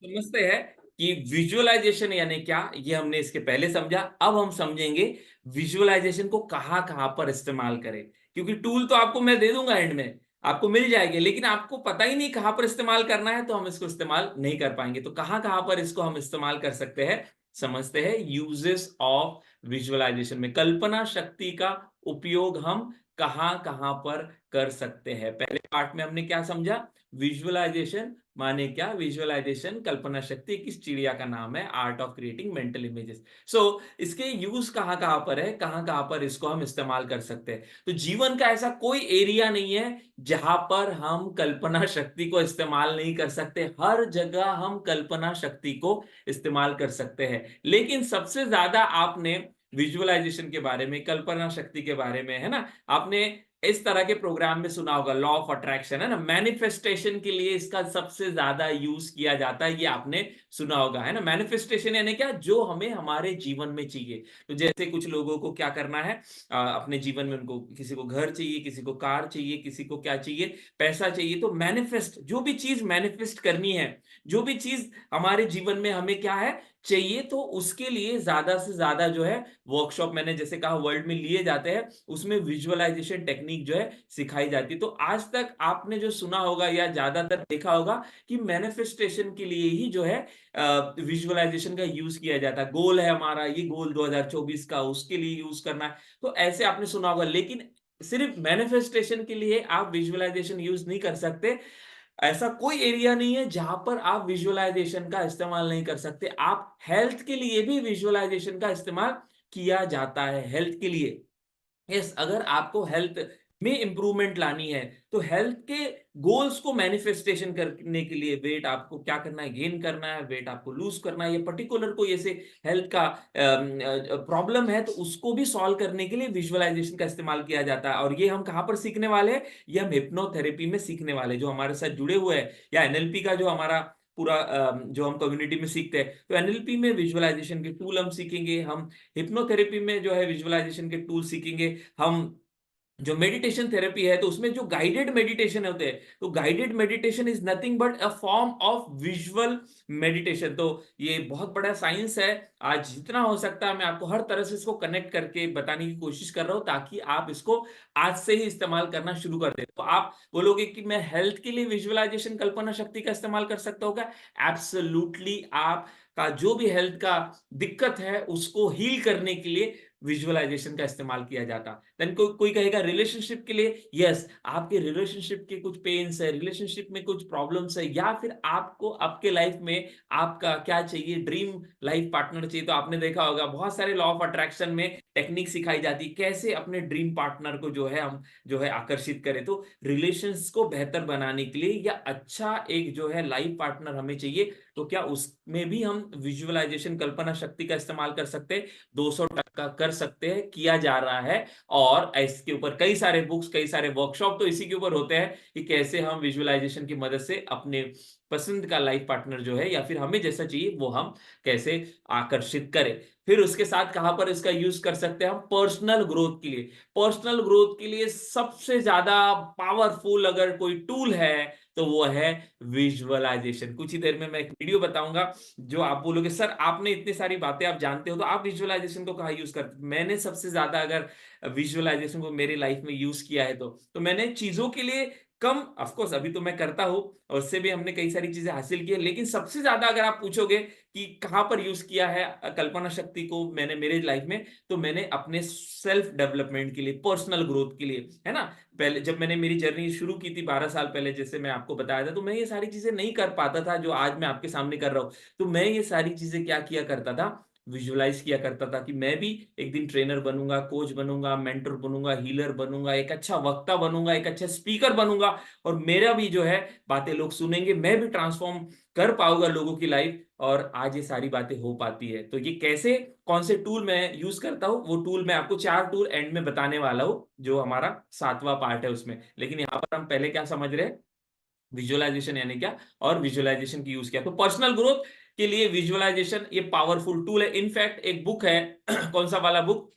समझते हैं कि विजुअलाइजेशन यानी क्या, ये हमने इसके पहले समझा। अब हम समझेंगे विजुअलाइजेशन को कहाँ कहाँ पर इस्तेमाल करें, क्योंकि टूल तो आपको मैं दे दूंगा एंड में, आपको मिल जाएगी, लेकिन आपको पता ही नहीं कहाँ पर इस्तेमाल करना है, तो हम इसको इस्तेमाल नहीं कर पाएंगे। तो कहाँ कहाँ पर इसको हम इस्तेमाल कर सकते हैं, समझते हैं। यूजेस ऑफ विजुअलाइजेशन में कल्पना शक्ति का उपयोग हम कहाँ कहाँ पर कर सकते हैं। पहले पार्ट में हमने क्या समझा, विजुअलाइजेशन माने क्या, विजुअलाइजेशन कल्पना शक्ति किस चिड़िया का नाम है, art of creating mental images. So इसके यूज कहां कहां पर है, कहां कहां पर इसको हम इस्तेमाल कर सकते हैं। तो जीवन का ऐसा कोई एरिया नहीं है जहां पर हम कल्पना शक्ति को इस्तेमाल नहीं कर सकते। हर जगह हम कल्पना शक्ति को इस्तेमाल कर सकते हैं। लेकिन सबसे ज्यादा आपने विजुअलाइजेशन के बारे में, कल्पना शक्ति के बारे में, है ना, आपने इस तरह के प्रोग्राम में सुना होगा, लॉ ऑफ अट्रैक्शन, है ना, मैनिफेस्टेशन के लिए इसका सबसे ज्यादा यूज किया जाता है, ये आपने सुना होगा, है ना। मैनिफेस्टेशन यानी क्या, जो हमें हमारे जीवन में चाहिए। तो जैसे कुछ लोगों को क्या करना है, अपने जीवन में उनको, किसी को घर चाहिए, किसी को कार चाहिए, किसी को क्या चाहिए, पैसा चाहिए। तो मैनिफेस्ट, जो भी चीज मैनिफेस्ट करनी है, जो भी चीज हमारे जीवन में हमें क्या है चाहिए, तो उसके लिए ज्यादा से ज्यादा जो है वर्कशॉप, मैंने जैसे कहा, वर्ल्ड में लिए जाते हैं। उसमें विजुअलाइजेशन टेक्निक जो है सिखाई जाती है। तो आज तक आपने जो सुना होगा या ज्यादातर देखा होगा कि मैनिफेस्टेशन के लिए ही जो है विजुअलाइजेशन का यूज किया जाता है। गोल है हमारा, ये गोल 2024 का, उसके लिए यूज करना है, तो ऐसे आपने सुना होगा। लेकिन सिर्फ मैनिफेस्टेशन के लिए आप विजुअलाइजेशन यूज नहीं कर सकते। ऐसा कोई एरिया नहीं है जहां पर आप विजुअलाइजेशन का इस्तेमाल नहीं कर सकते। आप हेल्थ के लिए भी विजुअलाइजेशन का इस्तेमाल किया जाता है, हेल्थ के लिए। यस, अगर आपको हेल्थ में इंप्रूवमेंट लानी है, तो हेल्थ के गोल्स को मैनिफेस्टेशन करने के लिए वेट आपको क्या करना है, गेन करना है, वेट आपको लूज करना है, ये पर्टिकुलर कोई ऐसे हेल्थ का प्रॉब्लम है, तो उसको भी सॉल्व करने के लिए विजुअलाइजेशन का इस्तेमाल किया जाता है। और ये हम कहां पर सीखने वाले हैं, ये हम हिप्नोथेरेपी में सीखने वाले, जो हमारे साथ जुड़े हुए हैं, या एनएलपी का जो हमारा पूरा जो हम कम्युनिटी में सीखते हैं, तो एनएलपी में विजुअलाइजेशन के टूल हम सीखेंगे, हम हिप्नोथेरेपी में जो है विजुअलाइजेशन के टूल सीखेंगे, हम जो मेडिटेशन थेरेपी है तो उसमें जो गाइडेड मेडिटेशन होते हैं, तो guided meditation is nothing but a form of visual meditation. तो ये बहुत बड़ा साइंस है। आज जितना हो सकता है मैं आपको हर तरह से इसको कनेक्ट करके बताने की कोशिश कर रहा हूं, ताकि आप इसको आज से ही इस्तेमाल करना शुरू कर दें। तो आप बोलोगे कि मैं हेल्थ के लिए विजुअलाइजेशन कल्पना शक्ति का इस्तेमाल कर सकता हूँ क्या? एब्सोल्युटली। आप का जो भी हेल्थ का दिक्कत है उसको हील करने के लिए विजुअलाइजेशन का इस्तेमाल किया जाता। देन कोई कहेगा रिलेशनशिप के लिए, यस, आपके रिलेशनशिप के कुछ पेन्स है, रिलेशनशिप में कुछ प्रॉब्लम्स है, या फिर आपको आपके लाइफ में आपका क्या चाहिए, ड्रीम लाइफ पार्टनर चाहिए। तो आपने देखा होगा बहुत सारे लॉ ऑफ अट्रैक्शन में टेक्निक सिखाई जाती है, कैसे अपने ड्रीम पार्टनर को जो है हम जो है आकर्षित करें। तो रिलेशंस को बेहतर बनाने के लिए या अच्छा एक जो है लाइफ पार्टनर हमें चाहिए, तो क्या उसमें भी हम विजुअलाइजेशन कल्पना शक्ति का इस्तेमाल कर सकते हैं? 200% कर सकते हैं, किया जा रहा है। और इसके ऊपर कई सारे बुक्स, कई सारे वर्कशॉप तो इसी के ऊपर होते हैं कि कैसे हम विजुअलाइजेशन की मदद से अपने पसंद का लाइफ पार्टनर जो है, या फिर हमें जैसा चाहिए वो हम कैसे आकर्षित करें। फिर उसके साथ कहां पर इसका यूज कर सकते हैं हम? पर्सनल ग्रोथ के लिए। पर्सनल ग्रोथ के लिए सबसे ज्यादा पावरफुल अगर कोई टूल है तो वो है विजुअलाइजेशन। कुछ ही देर में मैं एक वीडियो बताऊंगा, जो आप बोलोगे सर आपने इतनी सारी बातें आप जानते हो, तो आप विजुअलाइजेशन को कहाँ यूज करते? मैंने सबसे ज्यादा अगर विजुअलाइजेशन को मेरी लाइफ में यूज किया है, तो मैंने चीजों के लिए कम, ऑफ कोर्स अभी तो मैं करता हूं और उससे भी हमने कई सारी चीजें हासिल की है, लेकिन सबसे ज्यादा अगर आप पूछोगे कि कहां पर यूज किया है कल्पना शक्ति को मैंने मेरे लाइफ में, तो मैंने अपने सेल्फ डेवलपमेंट के लिए, पर्सनल ग्रोथ के लिए, है ना। पहले जब मैंने मेरी जर्नी शुरू की थी 12 साल पहले, जैसे मैं आपको बताया था, तो मैं ये सारी चीजें नहीं कर पाता था जो आज मैं आपके सामने कर रहा हूं। तो मैं ये सारी चीजें क्या किया करता था, विजुअलाइज किया करता था कि मैं भी एक दिन ट्रेनर बनूंगा, कोच बनूंगा, मेंटर बनूंगा, हीलर बनूंगा, एक अच्छा वक्ता बनूंगा, एक अच्छा स्पीकर बनूंगा, और मेरा भी जो है बातें लोग सुनेंगे, मैं भी ट्रांसफॉर्म कर पाऊंगा लोगों की लाइफ। और आज ये सारी बातें हो पाती है। तो ये कैसे, कौन से टूल मैं यूज करता हूं, वो टूल मैं आपको 4 टूल एंड में बताने वाला हूं, जो हमारा 7वां पार्ट है उसमें। लेकिन यहां पर हम पहले क्या समझ रहे हैं, विजुअलाइजेशन यानी क्या, और विजुअलाइजेशन की यूज किया। तो पर्सनल ग्रोथ के लिए विजुअलाइजेशन ये पावरफुल टूल है। इनफैक्ट एक बुक है कौन सा वाला बुक,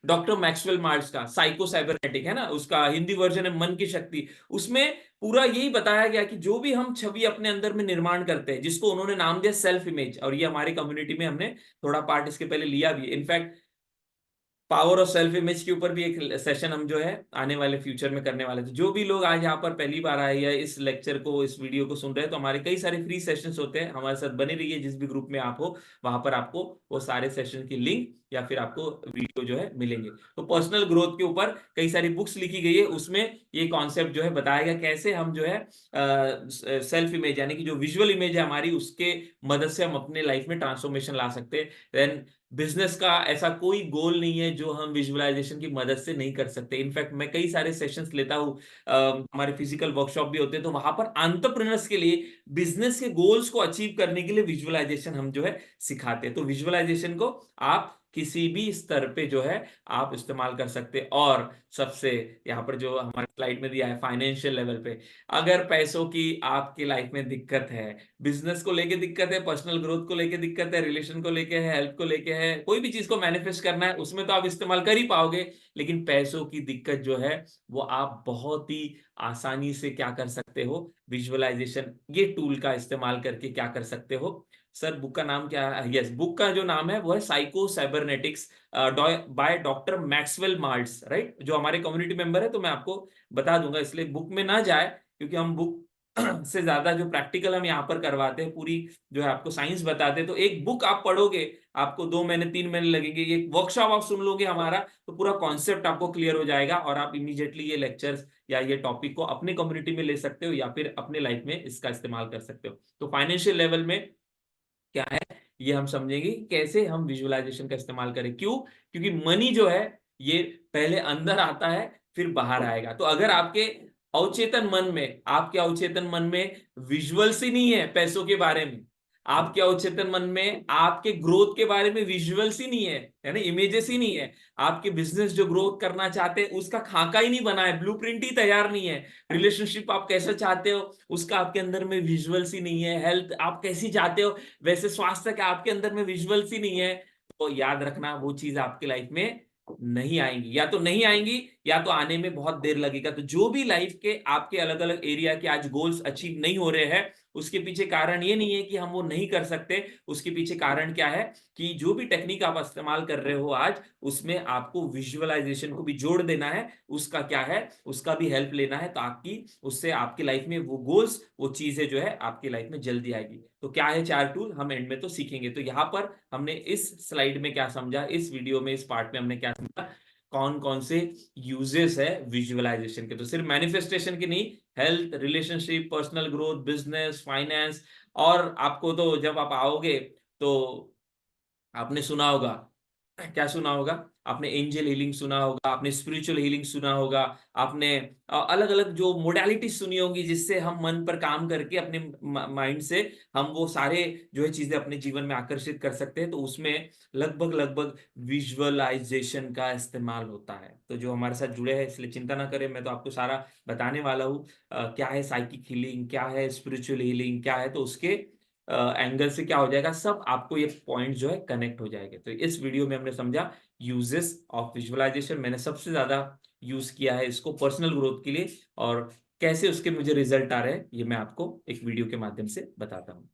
डॉक्टर मैक्सवेल मार्श का साइको साइबरनेटिक है ना, उसका हिंदी वर्जन है मन की शक्ति। उसमें पूरा यही बताया गया कि जो भी हम छवि अपने अंदर में निर्माण करते हैं, जिसको उन्होंने नाम दिया सेल्फ इमेज, और ये हमारी कम्युनिटी में हमने थोड़ा पार्ट इसके पहले लिया भी। In fact power of self image के ऊपर भी एक सेशन हम जो है आने वाले फ्यूचर में करने वाले थे। जो भी लोग आज यहाँ पर पहली बार आए या इस लेक्चर को, इस वीडियो को सुन रहे हैं, तो हमारे कई सारे फ्री सेशंस होते हैं, हमारे साथ बने रहिए। जिस भी ग्रुप में आप हो वहां पर आपको वो सारे सेशन की लिंक या फिर आपको वीडियो जो है मिलेंगे। तो पर्सनल ग्रोथ के ऊपर कई सारी बुक्स लिखी गई है, उसमें ये कॉन्सेप्ट जो है बताया गया कैसे हम जो है सेल्फ इमेज यानी कि जो विजुअल इमेज है हमारी, उसके मदद से हम अपने लाइफ में ट्रांसफॉर्मेशन ला सकते हैं। देन बिजनेस का ऐसा कोई गोल नहीं है जो हम विजुअलाइजेशन की मदद से नहीं कर सकते। इनफैक्ट मैं कई सारे सेशंस लेता हूँ, हमारे फिजिकल वर्कशॉप भी होते हैं, तो वहां पर एंटरप्रेन्योर्स के लिए बिजनेस के गोल्स को अचीव करने के लिए विजुअलाइजेशन हम जो है सिखाते हैं। तो विजुअलाइजेशन को आप किसी भी स्तर पे जो है आप इस्तेमाल कर सकते हैं। और सबसे यहाँ पर जो हमारे स्लाइड में दिया है फाइनेंशियल लेवल पे, अगर पैसों की आपकी लाइफ में दिक्कत है, बिजनेस को लेके दिक्कत है, पर्सनल ग्रोथ को लेके दिक्कत है, रिलेशन को लेके है, हेल्थ को लेके है, कोई भी चीज को मैनिफेस्ट करना है, उसमें तो आप इस्तेमाल कर ही पाओगे। लेकिन पैसों की दिक्कत जो है वो आप बहुत ही आसानी से क्या कर सकते हो, विजुअलाइजेशन ये टूल का इस्तेमाल करके क्या कर सकते हो। सर बुक का नाम क्या है? यस, बुक का जो नाम है वो है psycho cybernetics by doctor Maxwell marts, right, जो हमारे कम्युनिटी मेंबर है। तो मैं आपको बता दूंगा, इसलिए बुक में ना जाए, क्योंकि हम बुक से ज्यादा जो प्रैक्टिकल हम यहाँ पर करवाते हैं, पूरी जो है आपको साइंस बताते हैं। तो एक बुक आप पढ़ोगे, आपको 2 महीने 3 महीने लगेंगे। ये वर्कशॉप आप सुन लोगे हमारा, तो पूरा कॉन्सेप्ट आपको क्लियर हो जाएगा और आप इमीडिएटली ये लेक्चर्स या ये टॉपिक को अपनी कम्युनिटी में ले सकते हो या फिर अपने लाइफ में इसका इस्तेमाल कर सकते हो। तो फाइनेंशियल लेवल में क्या है ये हम समझेंगे कि कैसे हम विजुअलाइजेशन का इस्तेमाल करें। क्यों? क्योंकि मनी जो है ये पहले अंदर आता है फिर बाहर आएगा। तो अगर आपके अवचेतन मन में विजुअल्स ही नहीं है पैसों के बारे में, आपके अवचेतन मन में आपके ग्रोथ के बारे में विजुअल्स ही नहीं है ना, इमेजेस ही नहीं है, आपके बिजनेस जो ग्रोथ करना चाहते हैं उसका खाका ही नहीं बना है, ब्लूप्रिंट ही तैयार नहीं है, रिलेशनशिप आप कैसे चाहते हो उसका आपके अंदर में विजुअल्स ही नहीं है, हेल्थ आप कैसी चाहते हो वैसे स्वास्थ्य का आपके अंदर में विजुअल्स ही नहीं है, तो याद रखना वो चीज आपकी लाइफ में नहीं आएंगी, या तो नहीं आएंगी या तो आने में बहुत देर लगेगा। तो जो भी लाइफ के आपके अलग अलग एरिया के आज गोल्स अचीव नहीं हो रहे हैं, उसके पीछे कारण ये नहीं है कि हम वो नहीं कर सकते, उसके पीछे कारण क्या है कि जो भी टेक्निक आप इस्तेमाल कर रहे हो आज, उसमें आपको विजुअलाइजेशन को भी जोड़ देना है, उसका क्या है, उसका भी हेल्प लेना है, ताकि उससे आपकी लाइफ में वो गोल्स, वो चीजें जो है आपकी लाइफ में जल्दी आएगी। तो क्या है 4 टूल, हम एंड में तो सीखेंगे। तो यहाँ पर हमने इस स्लाइड में क्या समझा, इस वीडियो में, इस पार्ट में हमने क्या समझा, कौन कौन से यूजेस है विजुअलाइजेशन के। तो सिर्फ मैनिफेस्टेशन की नहीं, health, relationship, personal growth, business, finance, और आपको तो जब आप आओगे तो आपने सुना होगा, क्या सुना होगा, आपने एंजल हीलिंग सुना होगा, आपने स्पिरिचुअल हीलिंग सुना होगा, आपने अलग अलग जो मोडालिटी सुनी होंगी जिससे हम मन पर काम करके अपने माइंड से हम वो सारे जो है चीजें अपने जीवन में आकर्षित कर सकते हैं। तो उसमें लगभग लगभग विजुअलाइजेशन का इस्तेमाल होता है। तो जो हमारे साथ जुड़े हैं इसलिए चिंता ना करें, मैं तो आपको सारा बताने वाला हूँ, क्या है साइकिक हीलिंग, क्या है स्पिरिचुअल हीलिंग, क्या है, तो उसके एंगल से क्या हो जाएगा, सब आपको ये पॉइंट जो है कनेक्ट हो जाएंगे। तो इस वीडियो में हमने समझा यूजेस ऑफ विजुअलाइजेशन। मैंने सबसे ज्यादा यूज किया है इसको पर्सनल ग्रोथ के लिए, और कैसे उसके मुझे रिजल्ट आ रहे हैं ये मैं आपको एक वीडियो के माध्यम से बताता हूँ।